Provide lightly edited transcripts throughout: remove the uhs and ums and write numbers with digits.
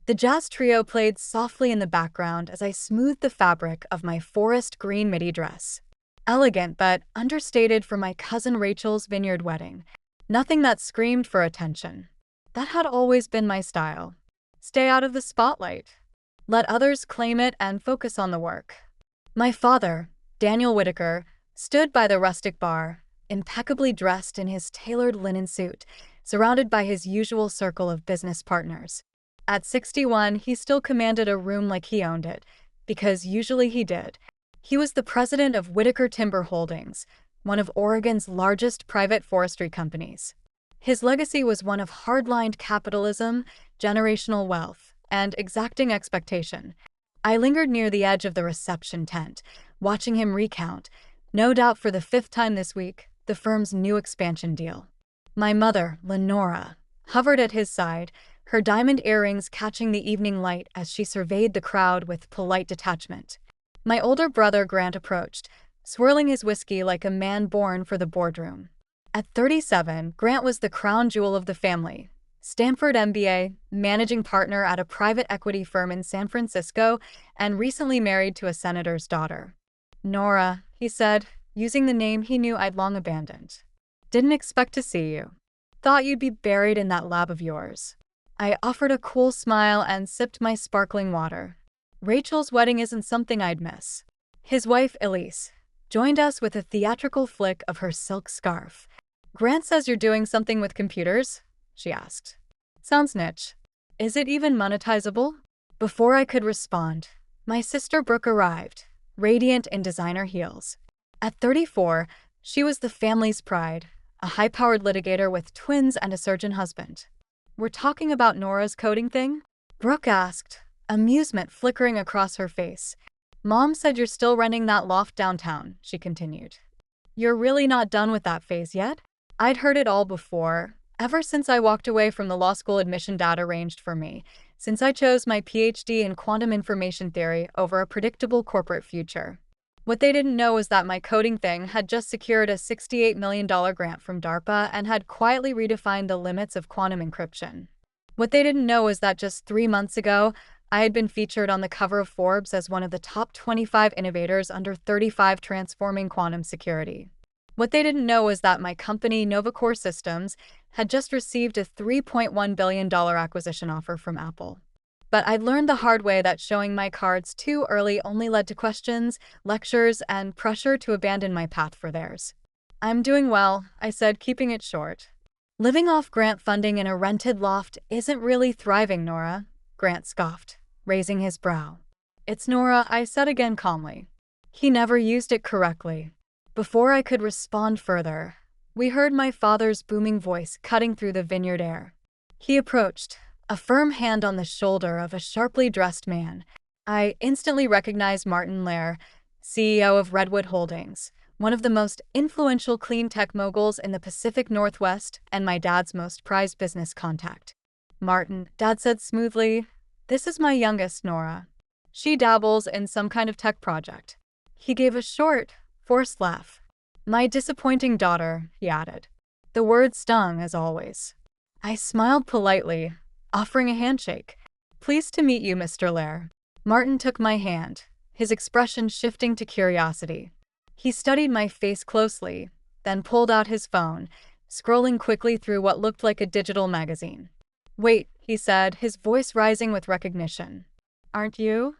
The jazz trio played softly in the background as I smoothed the fabric of my forest green midi dress. Elegant but understated for my cousin Rachel's vineyard wedding. Nothing that screamed for attention. That had always been my style. Stay out of the spotlight. Let others claim it and focus on the work. My father, Daniel Whitaker, stood by the rustic bar, impeccably dressed in his tailored linen suit, surrounded by his usual circle of business partners. At 61, he still commanded a room like he owned it, because usually he did. He was the president of Whitaker Timber Holdings, one of Oregon's largest private forestry companies. His legacy was one of hardlined capitalism, generational wealth, and exacting expectation. I lingered near the edge of the reception tent, watching him recount, no doubt for the fifth time this week, the firm's new expansion deal. My mother, Lenora, hovered at his side, her diamond earrings catching the evening light as she surveyed the crowd with polite detachment. My older brother Grant approached, swirling his whiskey like a man born for the boardroom. At 37, Grant was the crown jewel of the family. Stanford MBA, managing partner at a private equity firm in San Francisco, and recently married to a senator's daughter. Nora, he said, using the name he knew I'd long abandoned. Didn't expect to see you. Thought you'd be buried in that lab of yours. I offered a cool smile and sipped my sparkling water. Rachel's wedding isn't something I'd miss. His wife, Elise, joined us with a theatrical flick of her silk scarf. Grant says you're doing something with computers? She asked. Sounds niche. Is it even monetizable? Before I could respond, my sister Brooke arrived, radiant in designer heels. At 34, she was the family's pride, a high-powered litigator with twins and a surgeon husband. We're talking about Nora's coding thing? Brooke asked, amusement flickering across her face. Mom said you're still renting that loft downtown, she continued. You're really not done with that phase yet? I'd heard it all before, ever since I walked away from the law school admission data arranged for me, since I chose my PhD in quantum information theory over a predictable corporate future. What they didn't know was that my coding thing had just secured a $68 million grant from DARPA and had quietly redefined the limits of quantum encryption. What they didn't know was that just 3 months ago, I had been featured on the cover of Forbes as one of the top 25 innovators under 35 transforming quantum security. What they didn't know was that my company, NovaCore Systems, had just received a $3.1 billion acquisition offer from Apple. But I'd learned the hard way that showing my cards too early only led to questions, lectures, and pressure to abandon my path for theirs. I'm doing well, I said, keeping it short. Living off grant funding in a rented loft isn't really thriving, Nora, Grant scoffed, raising his brow. It's Nora, I said again calmly. He never used it correctly. Before I could respond further, we heard my father's booming voice cutting through the vineyard air. He approached, a firm hand on the shoulder of a sharply dressed man. I instantly recognized Martin Lair, CEO of Redwood Holdings, one of the most influential clean tech moguls in the Pacific Northwest and my dad's most prized business contact. Martin, Dad said smoothly, this is my youngest, Nora. She dabbles in some kind of tech project. He gave a short, forced laugh. My disappointing daughter, he added. The word stung, as always. I smiled politely, offering a handshake. Pleased to meet you, Mr. Lair. Martin took my hand, his expression shifting to curiosity. He studied my face closely, then pulled out his phone, scrolling quickly through what looked like a digital magazine. Wait, he said, his voice rising with recognition. Aren't you?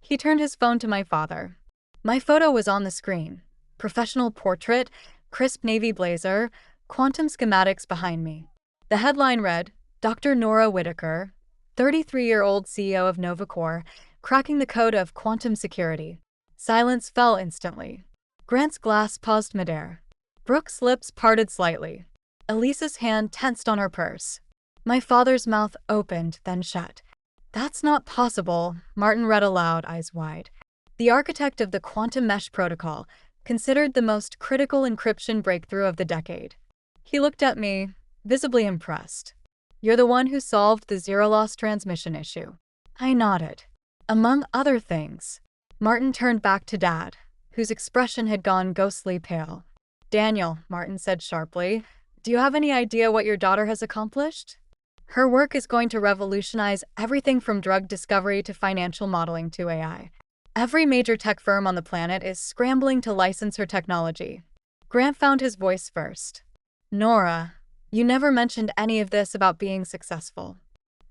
He turned his phone to my father. My photo was on the screen. Professional portrait, crisp navy blazer, quantum schematics behind me. The headline read, Dr. Nora Whitaker, 33-year-old CEO of NovaCore, cracking the code of quantum security. Silence fell instantly. Grant's glass paused midair. Brooke's lips parted slightly. Elisa's hand tensed on her purse. My father's mouth opened, then shut. That's not possible, Martin read aloud, eyes wide. The architect of the quantum mesh protocol, considered the most critical encryption breakthrough of the decade. He looked at me, visibly impressed. You're the one who solved the zero-loss transmission issue. I nodded. Among other things. Martin turned back to Dad, whose expression had gone ghostly pale. Daniel, Martin said sharply, do you have any idea what your daughter has accomplished? Her work is going to revolutionize everything from drug discovery to financial modeling to AI. Every major tech firm on the planet is scrambling to license her technology. Grant found his voice first. Nora, you never mentioned any of this about being successful.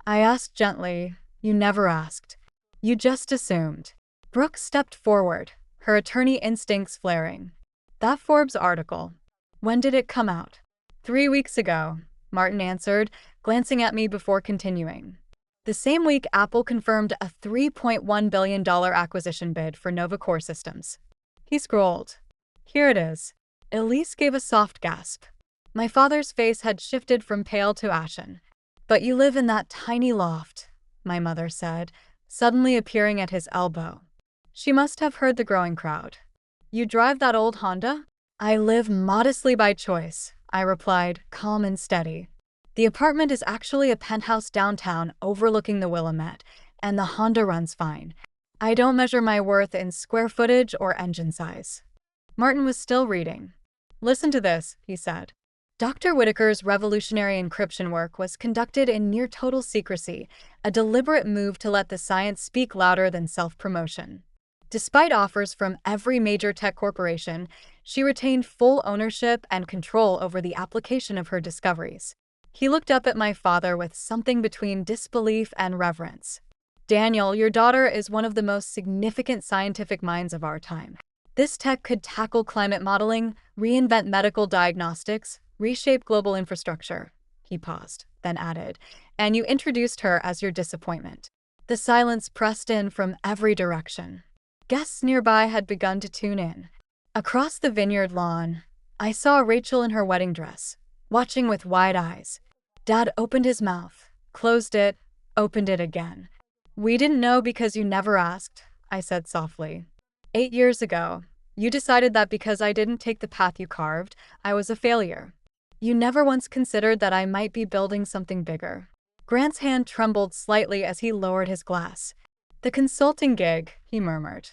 I asked gently. You never asked. You just assumed. Brooke stepped forward, her attorney instincts flaring. That Forbes article. When did it come out? 3 weeks ago, Martin answered, glancing at me before continuing. The same week, Apple confirmed a $3.1 billion acquisition bid for Nova Core Systems. He scrolled. Here it is. Elise gave a soft gasp. My father's face had shifted from pale to ashen. But you live in that tiny loft, my mother said, suddenly appearing at his elbow. She must have heard the growing crowd. You drive that old Honda? I live modestly by choice, I replied, calm and steady. The apartment is actually a penthouse downtown overlooking the Willamette, and the Honda runs fine. I don't measure my worth in square footage or engine size. Martin was still reading. Listen to this, he said. Dr. Whitaker's revolutionary encryption work was conducted in near total secrecy, a deliberate move to let the science speak louder than self-promotion. Despite offers from every major tech corporation, she retained full ownership and control over the application of her discoveries. He looked up at my father with something between disbelief and reverence. Daniel, your daughter is one of the most significant scientific minds of our time. This tech could tackle climate modeling, reinvent medical diagnostics, reshape global infrastructure. He paused, then added, and you introduced her as your disappointment. The silence pressed in from every direction. Guests nearby had begun to tune in. Across the vineyard lawn, I saw Rachel in her wedding dress, watching with wide eyes. Dad opened his mouth, closed it, opened it again. We didn't know because you never asked, I said softly. 8 years ago, you decided that because I didn't take the path you carved, I was a failure. You never once considered that I might be building something bigger. Grant's hand trembled slightly as he lowered his glass. The consulting gig, he murmured.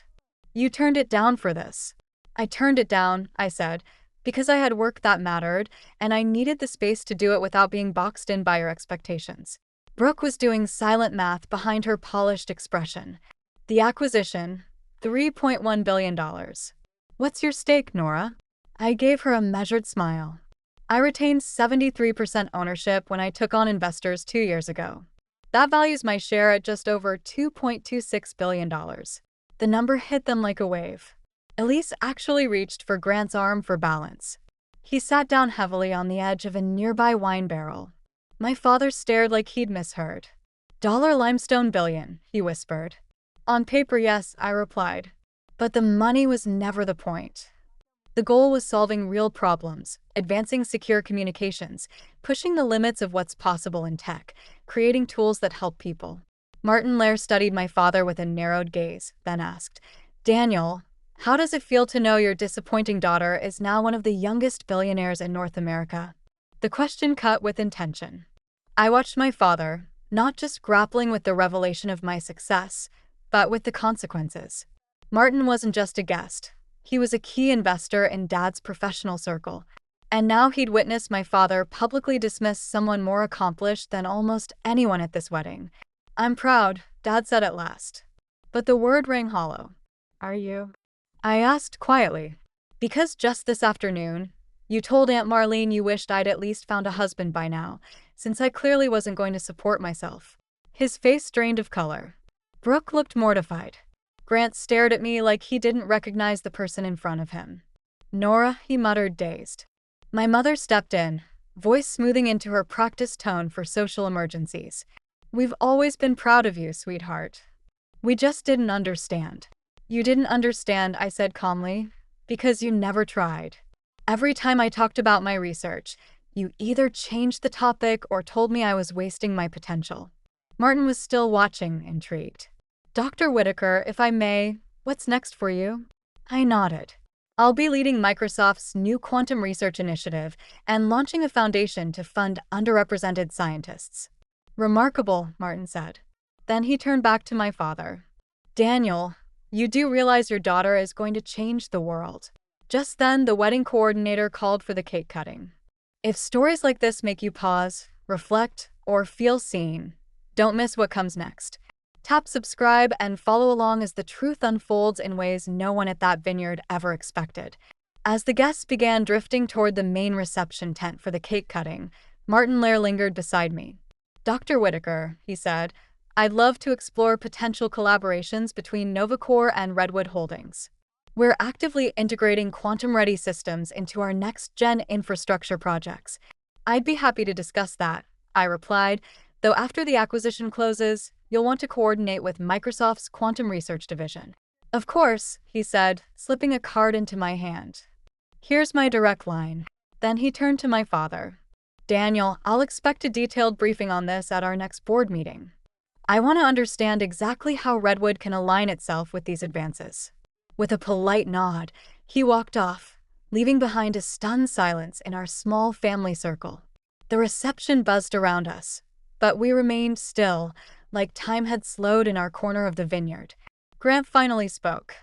You turned it down for this. I turned it down, I said, because I had work that mattered, and I needed the space to do it without being boxed in by your expectations. Brooke was doing silent math behind her polished expression. The acquisition, $3.1 billion. What's your stake, Nora? I gave her a measured smile. I retained 73% ownership when I took on investors 2 years ago. That values my share at just over $2.26 billion. The number hit them like a wave. Elise actually reached for Grant's arm for balance. He sat down heavily on the edge of a nearby wine barrel. My father stared like he'd misheard. $1 limestone billion, he whispered. On paper, yes, I replied. But the money was never the point. The goal was solving real problems, advancing secure communications, pushing the limits of what's possible in tech, creating tools that help people. Martin Lair studied my father with a narrowed gaze, then asked, Daniel, how does it feel to know your disappointing daughter is now one of the youngest billionaires in North America? The question cut with intention. I watched my father, not just grappling with the revelation of my success, but with the consequences. Martin wasn't just a guest. He was a key investor in Dad's professional circle. And now he'd witnessed my father publicly dismiss someone more accomplished than almost anyone at this wedding. I'm proud, Dad said at last. But the word rang hollow. Are you? I asked quietly. Because just this afternoon, you told Aunt Marlene you wished I'd at least found a husband by now, since I clearly wasn't going to support myself. His face drained of color. Brooke looked mortified. Grant stared at me like he didn't recognize the person in front of him. Nora, he muttered, dazed. My mother stepped in, voice smoothing into her practiced tone for social emergencies. We've always been proud of you, sweetheart. We just didn't understand. You didn't understand, I said calmly, because you never tried. Every time I talked about my research, you either changed the topic or told me I was wasting my potential. Martin was still watching, intrigued. Dr. Whitaker, if I may, what's next for you? I nodded. I'll be leading Microsoft's new quantum research initiative and launching a foundation to fund underrepresented scientists. Remarkable, Martin said. Then he turned back to my father. Daniel, you do realize your daughter is going to change the world. Just then, the wedding coordinator called for the cake cutting. If stories like this make you pause, reflect, or feel seen. Don't miss what comes next. Tap subscribe and follow along as the truth unfolds in ways no one at that vineyard ever expected. As the guests began drifting toward the main reception tent for the cake cutting, Martin Lair lingered beside me. "Dr. Whitaker," he said, "I'd love to explore potential collaborations between Novacor and Redwood Holdings. We're actively integrating quantum-ready systems into our next-gen infrastructure projects. I'd be happy to discuss that," I replied, "though after the acquisition closes, you'll want to coordinate with Microsoft's Quantum Research Division." "Of course," he said, slipping a card into my hand. "Here's my direct line." Then he turned to my father. "Daniel, I'll expect a detailed briefing on this at our next board meeting. I want to understand exactly how Redwood can align itself with these advances." With a polite nod, he walked off, leaving behind a stunned silence in our small family circle. The reception buzzed around us, but we remained still, like time had slowed in our corner of the vineyard. Grant finally spoke.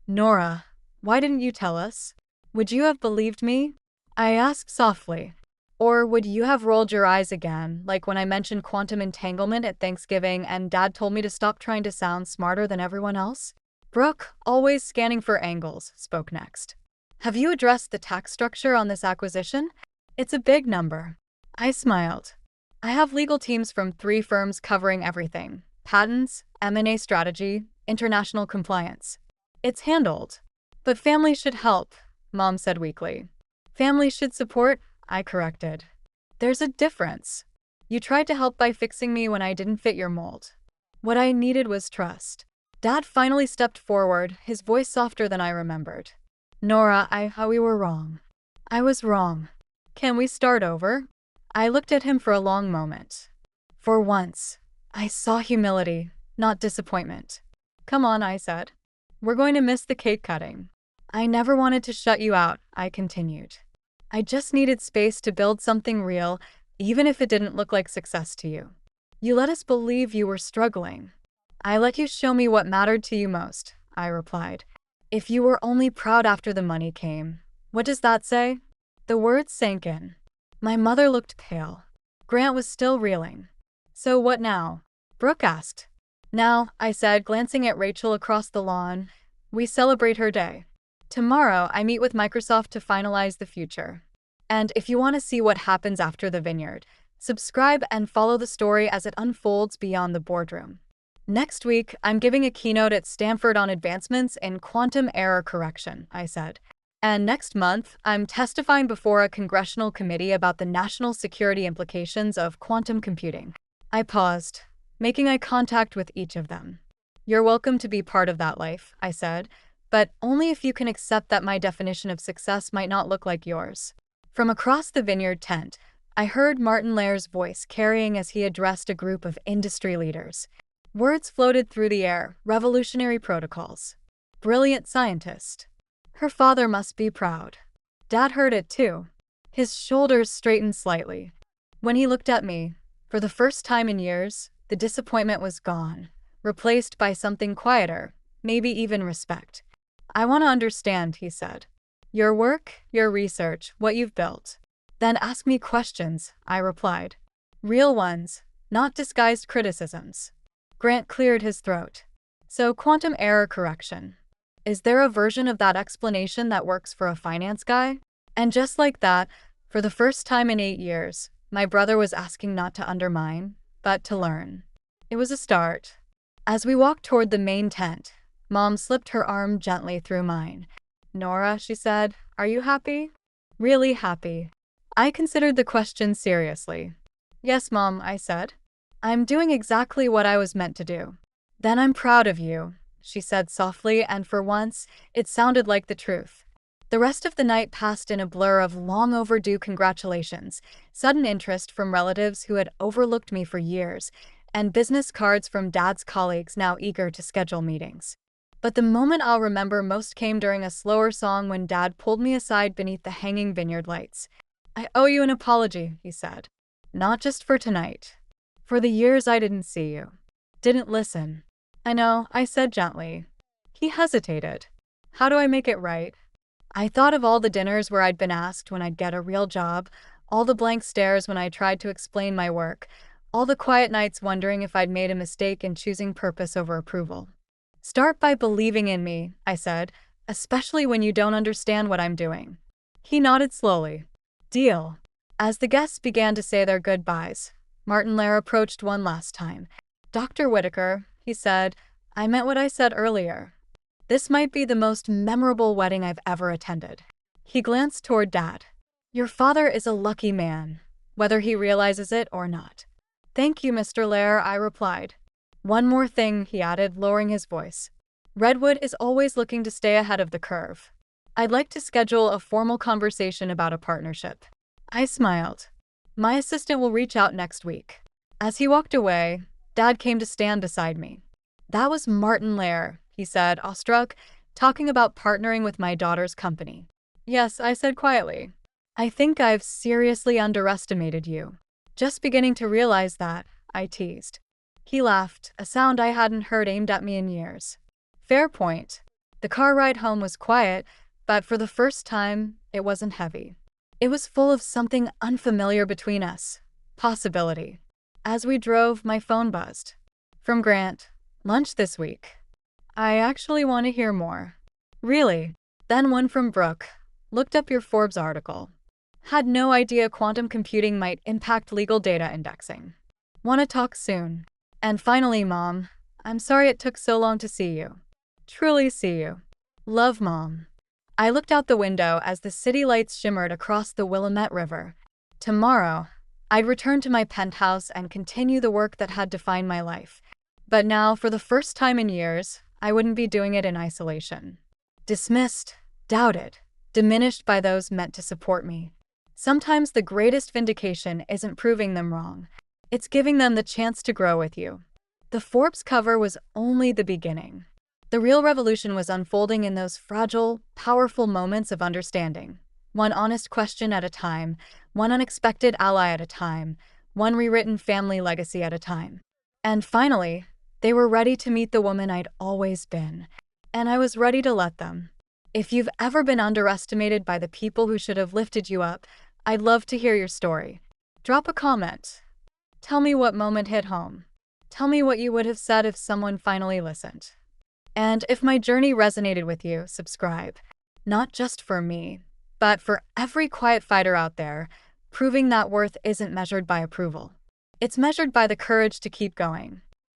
"Nora, why didn't you tell us? Would you have believed me?" I asked softly. "Or would you have rolled your eyes again, like when I mentioned quantum entanglement at Thanksgiving and Dad told me to stop trying to sound smarter than everyone else?" Brooke, always scanning for angles, spoke next. "Have you addressed the tax structure on this acquisition? It's a big number." I smiled. "I have legal teams from 3 firms covering everything: patents, M&A strategy, international compliance. It's handled." "But family should help," Mom said weakly. "Family should support," I corrected. "There's a difference. You tried to help by fixing me when I didn't fit your mold. What I needed was trust." Dad finally stepped forward, his voice softer than I remembered. "Nora, we were wrong. I was wrong. Can we start over?" I looked at him for a long moment. For once, I saw humility, not disappointment. "Come on," I said. "We're going to miss the cake cutting." "I never wanted to shut you out," I continued. "I just needed space to build something real, even if it didn't look like success to you. You let us believe you were struggling. I let you show me what mattered to you most," I replied. "If you were only proud after the money came, what does that say?" The words sank in. My mother looked pale. Grant was still reeling. "So what now?" Brooke asked. "Now," I said, glancing at Rachel across the lawn, "we celebrate her day. Tomorrow, I meet with Microsoft to finalize the future. And if you want to see what happens after the vineyard, subscribe and follow the story as it unfolds beyond the boardroom. Next week, I'm giving a keynote at Stanford on advancements in quantum error correction," I said. "And next month, I'm testifying before a congressional committee about the national security implications of quantum computing." I paused, making eye contact with each of them. "You're welcome to be part of that life," I said, "but only if you can accept that my definition of success might not look like yours." From across the vineyard tent, I heard Martin Lair's voice carrying as he addressed a group of industry leaders. Words floated through the air: revolutionary protocols, brilliant scientist. Her father must be proud. Dad heard it too. His shoulders straightened slightly. When he looked at me, for the first time in years, the disappointment was gone, replaced by something quieter, maybe even respect. "I want to understand," he said. "Your work, your research, what you've built. Then ask me questions," I replied. "Real ones, not disguised criticisms." Grant cleared his throat. "So quantum error correction. Is there a version of that explanation that works for a finance guy?" And just like that, for the first time in 8 years, my brother was asking not to undermine, but to learn. It was a start. As we walked toward the main tent, Mom slipped her arm gently through mine. "Nora," she said, "are you happy?" "Really happy." I considered the question seriously. "Yes, Mom," I said. "I'm doing exactly what I was meant to do." "Then I'm proud of you," she said softly, and for once, it sounded like the truth. The rest of the night passed in a blur of long overdue congratulations, sudden interest from relatives who had overlooked me for years, and business cards from Dad's colleagues now eager to schedule meetings. But the moment I'll remember most came during a slower song when Dad pulled me aside beneath the hanging vineyard lights. "I owe you an apology," he said. "Not just for tonight. For the years I didn't see you. Didn't listen." "I know," I said gently. He hesitated. "How do I make it right?" I thought of all the dinners where I'd been asked when I'd get a real job, all the blank stares when I tried to explain my work, All the quiet nights wondering if I'd made a mistake in choosing purpose over approval. Start by believing in me, I said, especially when you don't understand what I'm doing. He nodded slowly. Deal. As the guests began to say their goodbyes, Martin Lair approached one last time. Dr. Whitaker, he said, I meant what I said earlier. This might be the most memorable wedding I've ever attended. He glanced toward Dad. Your father is a lucky man, whether he realizes it or not. Thank you, Mr. Lair, I replied. One more thing, he added, lowering his voice. Redwood is always looking to stay ahead of the curve. I'd like to schedule a formal conversation about a partnership. I smiled. My assistant will reach out next week. As he walked away, Dad came to stand beside me. That was Martin Lair, he said, awestruck, talking about partnering with my daughter's company. Yes, I said quietly. I think I've seriously underestimated you. Just beginning to realize that, I teased. He laughed, a sound I hadn't heard aimed at me in years. Fair point. The car ride home was quiet, but for the first time, it wasn't heavy. It was full of something unfamiliar between us. Possibility. As we drove, my phone buzzed. From Grant. Lunch this week. I actually want to hear more. Really? Then one from Brooke. Looked up your Forbes article. Had no idea quantum computing might impact legal data indexing. Want to talk soon. And finally, Mom, I'm sorry it took so long to see you. Truly see you. Love, Mom. I looked out the window as the city lights shimmered across the Willamette River. Tomorrow, I'd return to my penthouse and continue the work that had defined my life. But now, for the first time in years, I wouldn't be doing it in isolation. Dismissed, doubted, diminished by those meant to support me. Sometimes the greatest vindication isn't proving them wrong. It's giving them the chance to grow with you. The Forbes cover was only the beginning. The real revolution was unfolding in those fragile, powerful moments of understanding. One honest question at a time, one unexpected ally at a time, one rewritten family legacy at a time. And finally, they were ready to meet the woman I'd always been. And I was ready to let them. If you've ever been underestimated by the people who should have lifted you up, I'd love to hear your story. Drop a comment. Tell me what moment hit home. Tell me what you would have said if someone finally listened. And if my journey resonated with you, subscribe. Not just for me, but for every quiet fighter out there, proving that worth isn't measured by approval. It's measured by the courage to keep going.